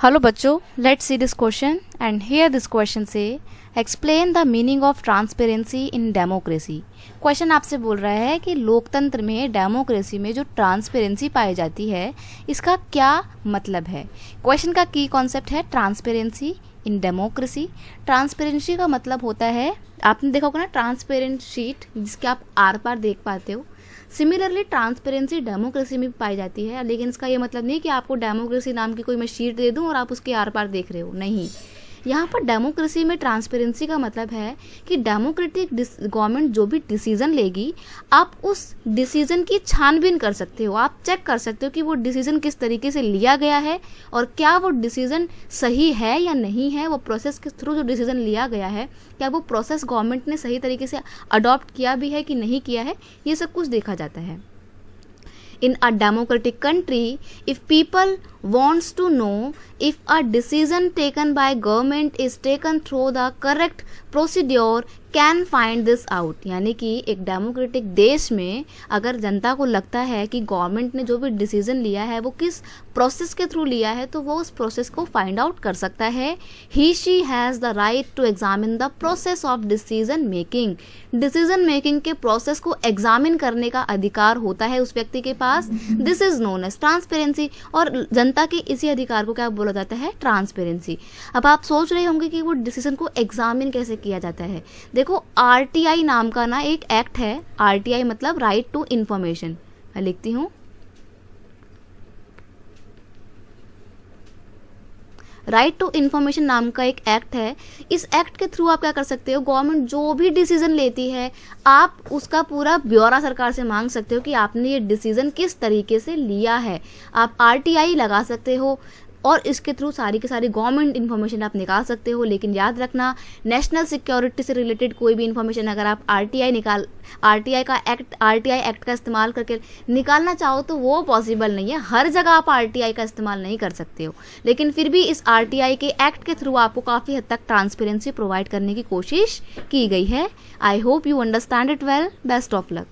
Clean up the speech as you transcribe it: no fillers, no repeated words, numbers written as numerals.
Hello बच्चों, let's see this question and here this question से explain the meaning of transparency in democracy. Question आपसे बोल रहा है कि लोकतंत्र में, डेमोक्रेसी में जो ट्रांसपेरेंसी पाई जाती है इसका क्या मतलब है। क्वेश्चन का की कॉन्सेप्ट है ट्रांसपेरेंसी इन डेमोक्रेसी। ट्रांसपेरेंसी का मतलब होता है, आपने देखा होगा ना, ट्रांसपेरेंट शीट जिसके आप आर पार देख पाते हो। सिमिलरली ट्रांसपेरेंसी डेमोक्रेसी में भी पाई जाती है, लेकिन इसका ये मतलब नहीं कि आपको डेमोक्रेसी नाम की कोई मैं शीट दे दूं और आप उसके आर पार देख रहे हो, नहीं। यहाँ पर डेमोक्रेसी में ट्रांसपेरेंसी का मतलब है कि डेमोक्रेटिक गवर्नमेंट जो भी डिसीजन लेगी, आप उस डिसीजन की छानबीन कर सकते हो, आप चेक कर सकते हो कि वो डिसीजन किस तरीके से लिया गया है और क्या वो डिसीजन सही है या नहीं है। वो प्रोसेस के थ्रू जो डिसीजन लिया गया है, क्या वो प्रोसेस गवर्नमेंट ने सही तरीके से अडॉप्ट किया भी है कि नहीं किया है, ये सब कुछ देखा जाता है। In a democratic country, if people wants to know if a decision taken by government is taken through the correct procedure, can find this out. यानी कि एक डेमोक्रेटिक देश में अगर जनता को लगता है कि गवर्नमेंट ने जो भी डिसीजन लिया है वो किस प्रोसेस के थ्रू लिया है, तो वो उस प्रोसेस को फाइंड आउट कर सकता है। He she has the right to examine the process of decision making. Decision making के प्रोसेस को एग्जामिन करने का अधिकार होता है उस व्यक्ति के पास। This is known as transparency. और जनता के इसी अधिकार को क्या बोला जाता है? ट्रांसपेरेंसी। अब आप सोच रहे होंगे कि वो डिसीजन को एग्जामिन कैसे किया जाता है। देखो, आरटीआई नाम का ना एक एक्ट है। आरटीआई मतलब राइट टू इंफॉर्मेशन। मैं लिखती हूँ, राइट टू इंफॉर्मेशन नाम का एक एक्ट है। इस एक्ट के थ्रू आप क्या कर सकते हो, गवर्नमेंट जो भी डिसीजन लेती है आप उसका पूरा ब्यौरा सरकार से मांग सकते हो कि आपने ये डिसीजन किस तरीके से लिया है। आप आरटीआई लगा सकते हो और इसके थ्रू सारी की सारी गवर्नमेंट इन्फॉर्मेशन आप निकाल सकते हो। लेकिन याद रखना, नेशनल सिक्योरिटी से रिलेटेड कोई भी इन्फॉर्मेशन अगर आप आरटीआई एक्ट का इस्तेमाल करके निकालना चाहो तो वो पॉसिबल नहीं है। हर जगह आप आरटीआई का इस्तेमाल नहीं कर सकते हो, लेकिन फिर भी इस आरटीआई के एक्ट के थ्रू आपको काफ़ी हद तक ट्रांसपेरेंसी प्रोवाइड करने की कोशिश की गई है। I hope you understand it well. Best of luck.